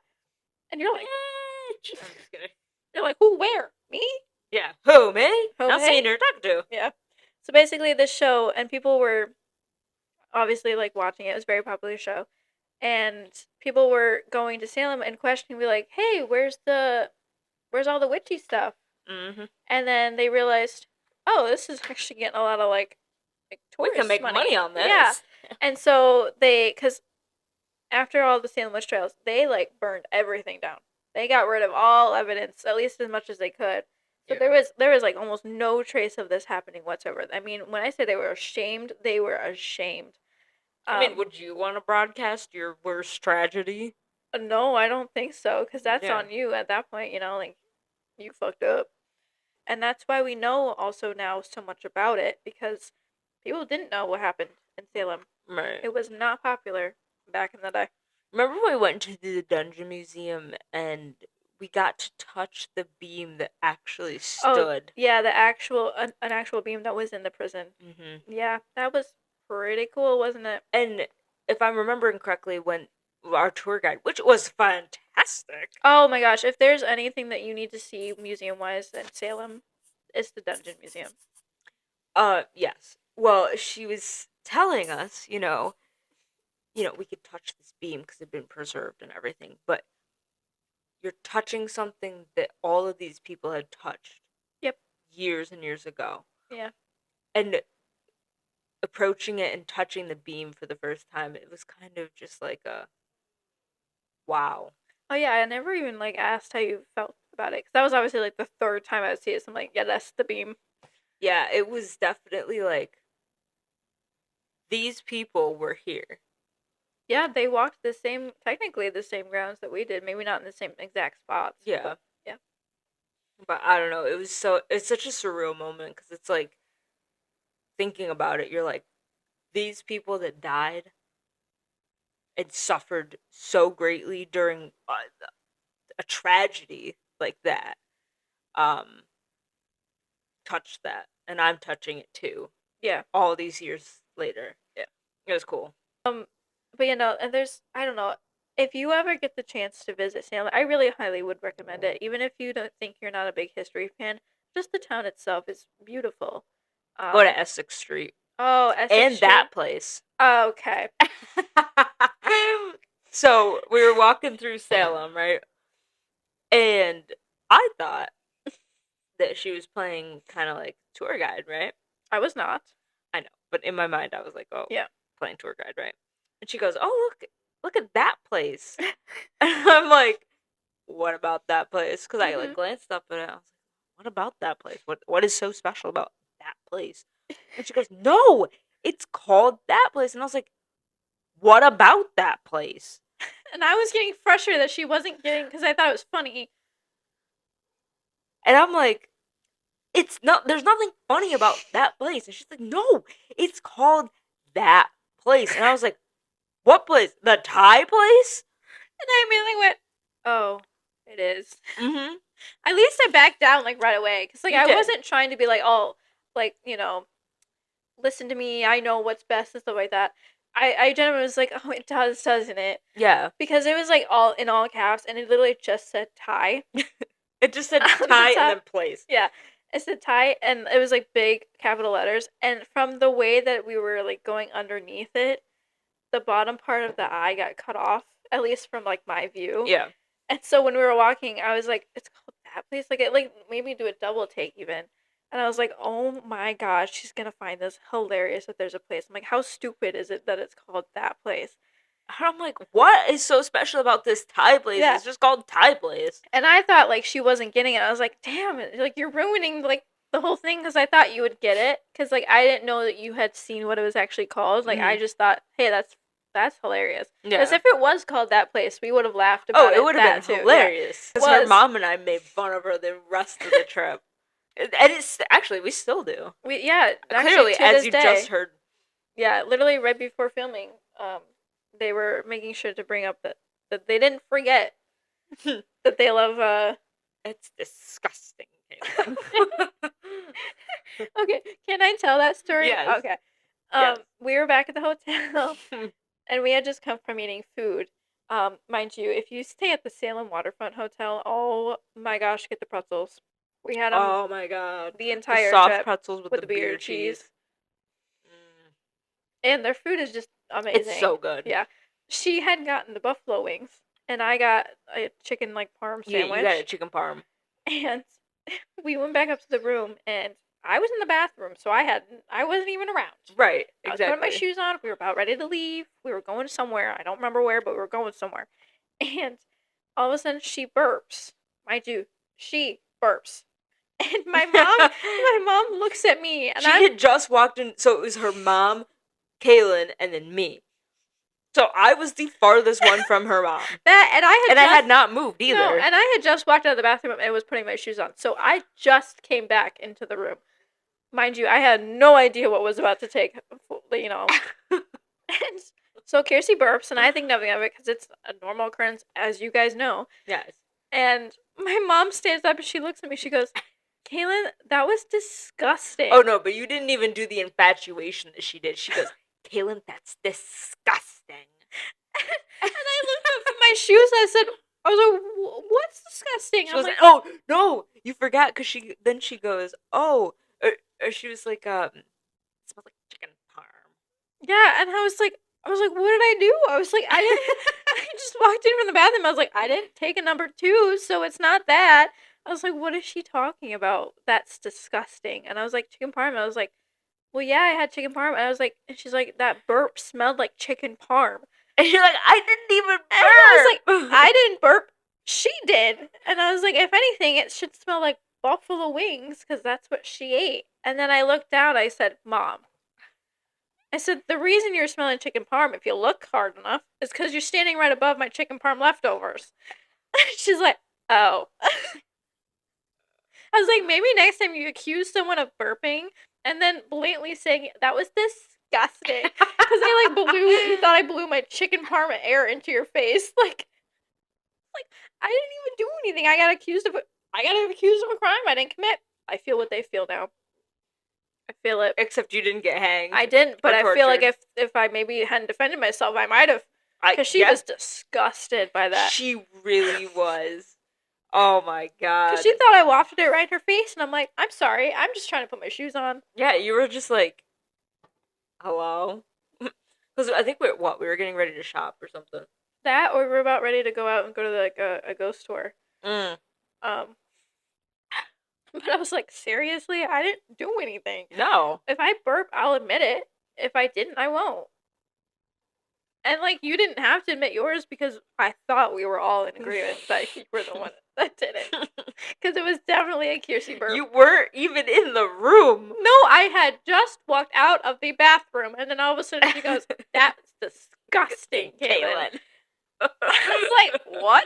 And you're like,
witch! I'm just kidding.
You're like, who, where? Me?
Yeah. Who, me? Not saying you're talking to.
Yeah. So basically this show, and people were obviously, like, watching it. It was a very popular show. And people were going to Salem and questioning, be like, hey, where's all the witchy stuff? And then they realized, oh, this is actually getting a lot of, like tourist
we can make money on this.
Yeah. And so because after all the Salem witch trials, they, like, burned everything down. They got rid of all evidence, at least as much as they could. So there was like almost no trace of this happening whatsoever. I mean, when I say they were ashamed, they were ashamed.
I mean, would you want to broadcast your worst tragedy?
No, I don't think so, because that's on you at that point, like, you fucked up. And that's why we know also now so much about it, because people didn't know what happened in Salem.
Right.
It was not popular back in the day.
Remember when we went to the Dungeon Museum and we got to touch the beam that actually stood?
Oh, yeah, an actual beam that was in the prison. Mm-hmm. Yeah, that was pretty cool, wasn't it?
And if I'm remembering correctly, when our tour guide, which was fantastic.
Oh my gosh, if there's anything that you need to see museum-wise in Salem, it's the Dungeon Museum.
Yes. Well, she was telling us, we could touch this beam because it'd been preserved and everything, but you're touching something that all of these people had touched.
Yep.
Years and years ago.
Yeah.
And approaching it and touching the beam for the first time, it was kind of just like a wow.
Oh yeah, I never even asked how you felt about it, because that was obviously the third time I would see it. So I'm like, yeah, that's the beam.
Yeah, it was definitely these people were here.
Yeah, they walked technically the same grounds that we did. Maybe not in the same exact spots.
Yeah.
But, yeah.
But I don't know. It's such a surreal moment, because it's like, thinking about it, you're like, these people that died and suffered so greatly during a tragedy like that, touched that, and I'm touching it too.
Yeah.
All these years later. Yeah. It was cool.
But and there's, I don't know, if you ever get the chance to visit Salem, I really highly would recommend it. Even if you don't think you're not a big history fan, just the town itself is beautiful.
Go to Essex Street.
Oh, Essex
and
Street.
That place.
Oh, okay.
So we were walking through Salem, right? And I thought that she was playing kind of like tour guide, right?
I was not.
I know, but in my mind, I was like, "Oh,
yeah,
playing tour guide, right?" And she goes, "Oh, look at that place." And I'm like, "What about that place?" Because I glanced up at it. I was like, "What about that place? What is so special about that place?" And she goes, "No, it's called that place." And I was like, "What about that place?"
And I was getting frustrated that she wasn't getting, because I thought it was funny.
And I'm like, there's nothing funny about that place. And she's like, "No, it's called that place." And I was like, "What place? The Thai place?"
And I immediately went, "Oh, it is."
Mm-hmm.
At least I backed down right away, because I wasn't trying to be listen to me, I know what's best and stuff like that. I generally was like, "Oh, it does, doesn't it?"
Yeah.
Because it was all in all caps, and it literally just said Thai.
It just said Thai and then place.
Yeah. It said Thai, and it was big capital letters. And from the way that we were going underneath it, the bottom part of the eye got cut off, at least from my view.
Yeah.
And so when we were walking, I was like, "It's called that place." It made me do a double take even. And I was like, "Oh my gosh, she's gonna find this hilarious that there's a place." I'm like, "How stupid is it that it's called that place?"
I'm like, "What is so special about this Thai place? Yeah. It's just called Thai place."
And I thought she wasn't getting it. I was like, "Damn it! You're ruining the whole thing," because I thought you would get it, because I didn't know that you had seen what it was actually called. I just thought, "Hey, that's hilarious." Yeah. Because if it was called that place, we would have laughed about it.
Oh, it would have been hilarious. Because her mom and I made fun of her the rest of the trip. And it's actually, we still do. Clearly, as you just heard.
Yeah, literally right before filming, they were making sure to bring up that they didn't forget that they love.
It's disgusting.
Okay, can I tell that story?
Yes.
Okay. We were back at the hotel, and we had just come from eating food. Mind you, if you stay at the Salem Waterfront Hotel, oh my gosh, get the pretzels. We had them.
Oh my god.
The entire
soft
trip
pretzels with the beer cheese.
And their food is just amazing.
It's so good.
Yeah. She had gotten the buffalo wings, and I got a chicken parm sandwich.
Yeah, you got a chicken parm.
And we went back up to the room, and I was in the bathroom, so I wasn't even around.
Right, exactly.
I was putting my shoes on. We were about ready to leave. We were going somewhere. I don't remember where, but we were going somewhere. And all of a sudden, she burps. Mind you, she burps. And my mom looks at me, and
she had just walked in, so it was her mom, Kaylin, and then me. So I was the farthest one from her mom. I had not moved either.
No, and I had just walked out of the bathroom and was putting my shoes on. So I just came back into the room. Mind you, I had no idea what was about to take, And so Kiersey burps, and I think nothing of it because it's a normal occurrence, as you guys know.
Yes.
And my mom stands up and she looks at me. She goes, "Kaylin, that was disgusting."
Oh, no, but you didn't even do the infatuation that she did. She goes, "Kaylin, that's disgusting."
And I looked up from my shoes and I was like, "What's disgusting?"
She was like, "Oh, no, you forgot," because she goes, "Oh," or she was like, "It smells like chicken parm."
Yeah, and I was like, "What did I do?" I was like, I just walked in from the bathroom. I was like, "I didn't take a number 2, so it's not that." I was like, "What is she talking about? That's disgusting." And I was like, "Chicken parm." I was like, "Well, yeah, I had chicken parm." And I was like, and she's like, "That burp smelled like chicken parm."
And you're like, "I didn't even burp."
And I was like, "I didn't burp. She did." And I was like, "If anything, it should smell like buffalo wings because that's what she ate." And then I looked down. I said, "Mom." I said, "The reason you're smelling chicken parm, if you look hard enough, is because you're standing right above my chicken parm leftovers." She's like, "Oh." I was like, maybe next time you accuse someone of burping and then blatantly saying that was disgusting because you thought I blew my chicken parm air into your face. Like I didn't even do anything. I got accused of a crime I didn't commit. I feel what they feel now. I feel it.
Except you didn't get hanged.
I didn't, but I feel like if I maybe hadn't defended myself, I might have. Because she was disgusted by that.
She really was. Oh my god.
Because she thought I wafted it right in her face, and I'm like, "I'm sorry, I'm just trying to put my shoes on."
Yeah, you were just like, "Hello?" Because I think we were getting ready to shop or something.
That, or we're about ready to go out and go to a ghost tour. But I was like, seriously? I didn't do anything.
No.
If I burp, I'll admit it. If I didn't, I won't. And, like, you didn't have to admit yours because I thought we were all in agreement that you were the one that did it. Because it was definitely a Kiersey burp.
You weren't even in the room.
No, I had just walked out of the bathroom, and then all of a sudden she goes, "That's disgusting, Kaylin." I was like, "What?"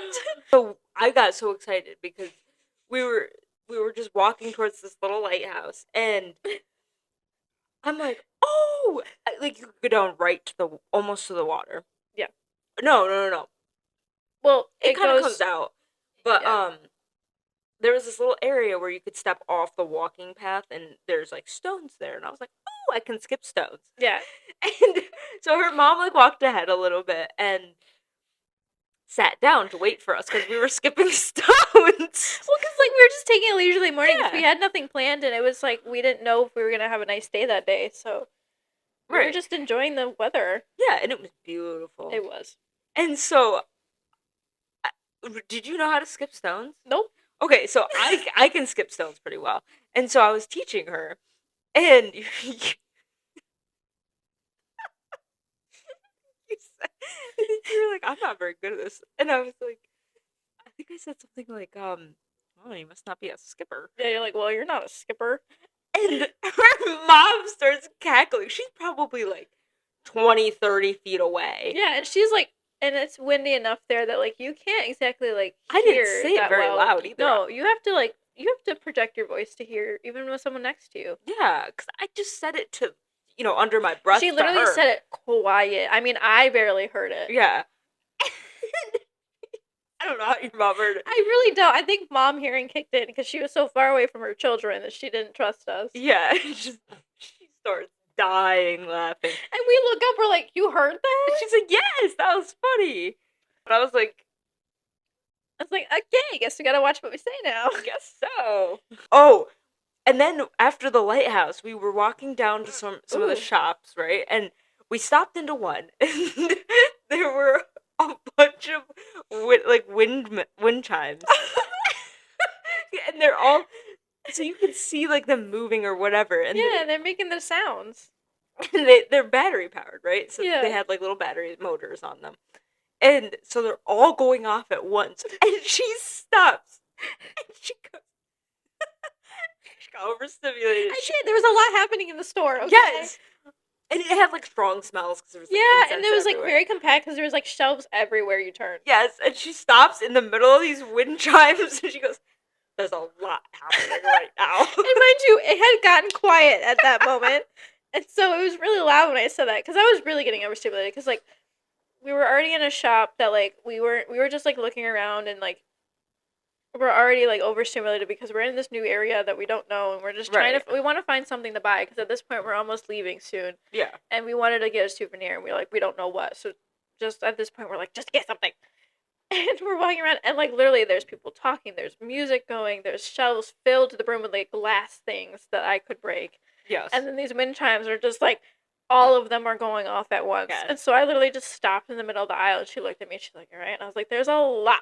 So I got so excited because we were just walking towards this little lighthouse, and I'm like, "Oh!" Like, you could go down right to almost to the water.
Yeah.
No.
Well,
it kind of comes out, but there was this little area where you could step off the walking path, and there's like stones there, and I was like, "Oh, I can skip stones."
Yeah.
And so her mom like walked ahead a little bit and sat down to wait for us because we were skipping stones.
Well, because like we were just taking a leisurely morning because we had nothing planned, and it was like we didn't know if we were gonna have a nice day that day, so we were just enjoying the weather.
Yeah, and it was beautiful.
It was.
And so, did you know how to skip stones?
Nope.
Okay, so I can skip stones pretty well, and so I was teaching her, and you were like, "I'm not very good at this," and I was like, I think I said something like, "Oh, you must not be a skipper."
Yeah, you're like, "Well, you're not a skipper."
And her mom starts cackling. She's probably like 20, 30 feet away.
Yeah, and she's like, and it's windy enough there that like you can't exactly like
I didn't say it very loud either.
No, you have to project your voice to hear even with someone next to you.
Yeah, because I just said it to, under my breath.
She literally said it quiet. I mean, I barely heard it.
Yeah. I don't know how your mom heard it.
I really don't. I think mom hearing kicked in because she was so far away from her children that she didn't trust us.
Yeah, she starts dying laughing.
And we look up, we're like, "You heard that?"
And she's like, "Yes, that was funny." But I was like,
okay, I guess we gotta watch what we say now.
I guess so. Oh, and then after the lighthouse, we were walking down to some of the shops, right? And we stopped into one, and there were a bunch of wind chimes, and they're all so you can see like them moving or whatever. And
they're making the sounds.
And they're battery powered, right? So they had like little battery motors on them, and so they're all going off at once. And she stops, and she goes, overstimulated.
I did. There was a lot happening in the store. Okay?
Yes. And it had, like, strong smells because there was, like,
and it was, like, very compact because there was, like, shelves everywhere you turned.
Yes, and she stops in the middle of these wind chimes, and she goes, there's a lot happening right now.
And mind you, it had gotten quiet at that moment, and so it was really loud when I said that, because I was really getting overstimulated, because, like, we were already in a shop that, like, we were just, like, looking around, and, like, we're already, like, overstimulated because we're in this new area that we don't know, and we're just trying to, we want to find something to buy, because at this point we're almost leaving soon.
Yeah.
And we wanted to get a souvenir, and we were like, we don't know what, so just at this point we're like, just get something. And we're walking around, and, like, literally there's people talking, there's music going, there's shelves filled to the brim with, like, glass things that I could break.
Yes.
And then these wind chimes are just, like, all of them are going off at once. Yes. And so I literally just stopped in the middle of the aisle, and she looked at me, and she's like, all right? And I was like, there's a lot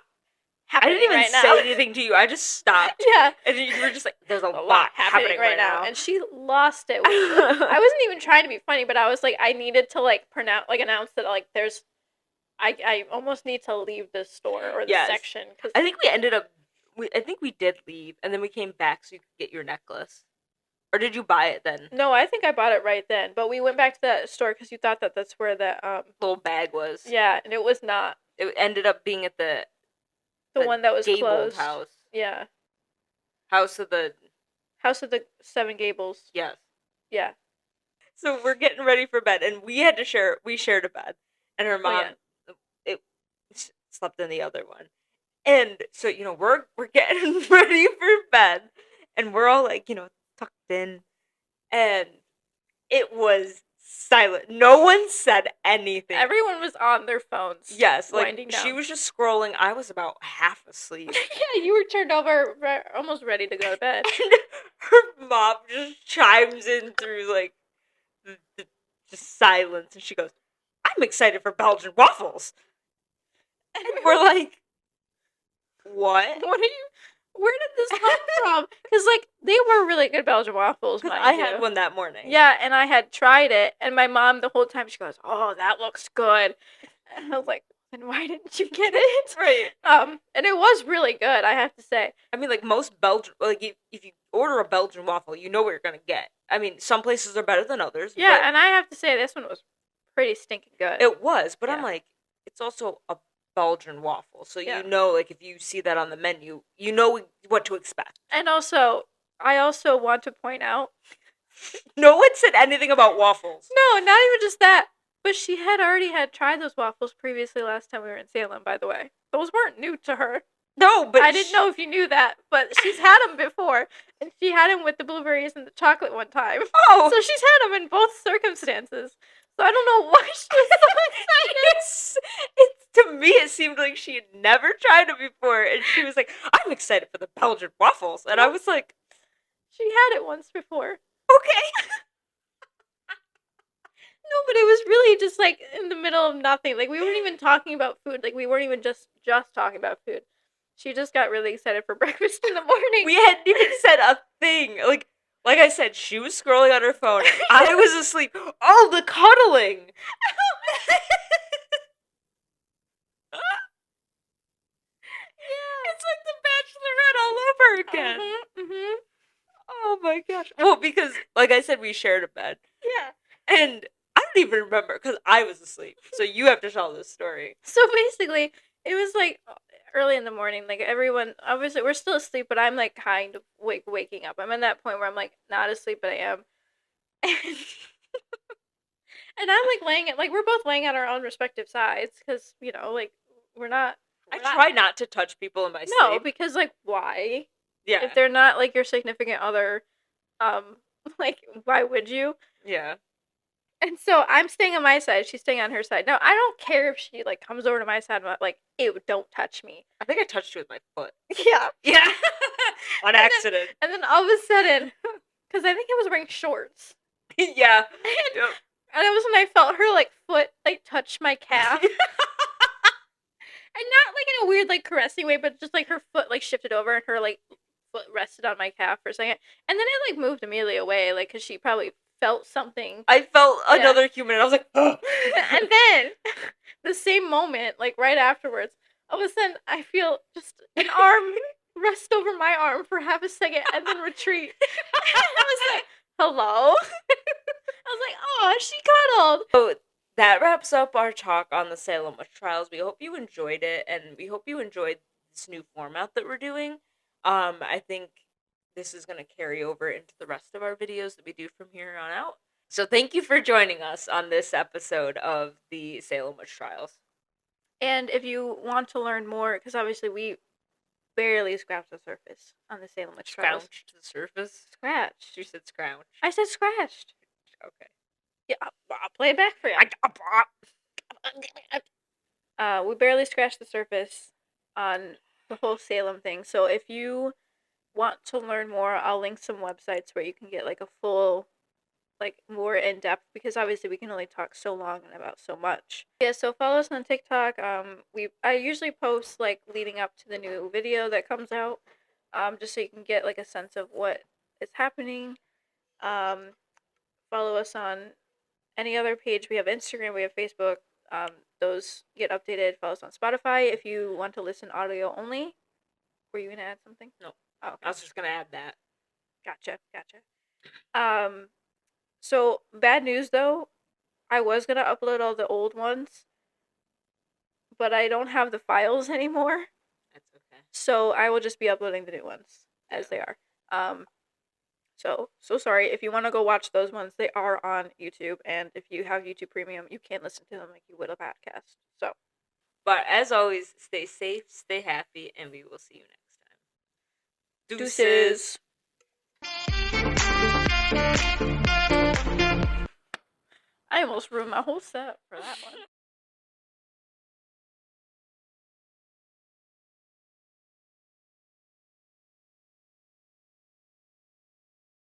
happening right now.
I didn't even say anything to you. I just stopped.
Yeah.
And you were just like, there's a lot happening right now.
And she lost it. I wasn't even trying to be funny, but I was like, I needed to, like, announce that, like, there's, I almost need to leave this store or this section. Cause
I think we did leave, and then we came back so you could get your necklace. Or did you buy it then?
No, I think I bought it right then. But we went back to that store because you thought that that's where the
little bag was.
Yeah, and it was not.
It ended up being at the
one that was
gabled
closed.
House.
Yeah.
House of the
Seven Gables.
Yes.
Yeah.
So we're getting ready for bed, and we shared a bed, and her mom slept in the other one. And so, you know, we're getting ready for bed, and we're all, like, you know, tucked in, and it was silent. No one said anything.
Everyone was on their phones.
Yes, like, she was just scrolling. I was about half asleep.
Yeah, you were turned over, almost ready to go to bed.
And her mom just chimes in through, like, the just silence, and she goes, I'm excited for Belgian waffles. And we're like, what?
Where did this come from? Because, like, they were really good Belgian waffles, mind
I had one that morning.
Yeah, and I had tried it, and my mom, the whole time, she goes, oh, that looks good. And I was like, then why didn't you get it?
Right.
And it was really good, I have to say.
I mean, like, most Belgian, like, if you order a Belgian waffle, you know what you're gonna get. I mean, some places are better than others.
Yeah, and I have to say, this one was pretty stinking good.
It was, but I'm like, it's also a Belgian waffle, so you know, like, if you see that on the menu, you know what to expect.
And also, I also want to point out,
no one said anything about waffles.
No, not even just that, but she had already tried those waffles previously last time we were in Salem, by the way. Those weren't new to her.
No, but
I didn't know if you knew that, but she's had them before, and she had them with the blueberries and the chocolate one time.
Oh!
So she's had them in both circumstances. So I don't know why she was so excited.
To me, it seemed like she had never tried it before, and she was like, I'm excited for the Belgian waffles. And I was like,
she had it once before.
Okay.
No, but it was really just, like, in the middle of nothing. Like, we weren't even talking about food. Like, we weren't even just talking about food. She just got really excited for breakfast in the morning.
We hadn't even said a thing. Like I said, she was scrolling on her phone. I was asleep. Oh, the cuddling. It's like the Bachelorette all over again.
Mm-hmm.
Oh my gosh. Well, because, like I said, we shared a bed.
Yeah.
And I don't even remember because I was asleep. So you have to tell this story.
So basically, it was like early in the morning. Like, everyone, obviously, we're still asleep, but I'm, like, kind of waking up. I'm in that point where I'm, like, not asleep, but I am. And I'm, like, we're both laying on our own respective sides because, you know, like, we're not.
I try not to touch people in my sleep.
No, because, like, why?
Yeah.
If they're not, like, your significant other, like, why would you?
Yeah.
And so I'm staying on my side. She's staying on her side. No, I don't care if she, like, comes over to my side and, like, ew, don't touch me.
I think I touched you with my foot.
Yeah.
Yeah. On accident.
And then all of a sudden, because I think I was wearing shorts.
Yeah.
And it was when I felt her, like, foot, like, touch my calf. And not, like, in a weird, like, caressing way, but just, like, her foot, like, shifted over and her, like, foot rested on my calf for a second. And then it, like, moved immediately away, like, because she probably felt something.
I felt another human, and I was like, oh.
And then, the same moment, like, right afterwards, all of a sudden, I feel just an arm rest over my arm for half a second and then retreat. I was like, hello? I was like, oh, she cuddled.
So that wraps up our talk on the Salem witch trials. We hope you enjoyed it, and we hope you enjoyed this new format that we're doing. I think this is going to carry over into the rest of our videos that we do from here on out. So thank you for joining us on this episode of the Salem witch trials.
And if you want to learn more, because obviously we barely scratched the surface on the Salem witch trials.
Scrounched the surface?
Scratched.
You said scrounched.
I said scratched.
Okay.
Yeah, I'll play it back for you. We barely scratched the surface on the whole Salem thing. So if you want to learn more, I'll link some websites where you can get like a full, like more in depth, because obviously we can only talk so long and about so much. Yeah, so follow us on TikTok. I usually post like leading up to the new video that comes out, just so you can get like a sense of what is happening. Follow us on any other page. We have Instagram, we have Facebook. Those get updated. Follow us on Spotify if you want to listen audio only. Were you gonna add something?
No.
Oh, okay.
I was just gonna add that.
Gotcha. So bad news though. I was gonna upload all the old ones, but I don't have the files anymore.
That's okay.
So I will just be uploading the new ones as they are. So sorry. If you want to go watch those ones, they are on YouTube, and if you have YouTube Premium, you can listen to them like you would a podcast. So,
but as always, stay safe, stay happy, and we will see you next time.
Deuces. I almost ruined my whole setup for that one.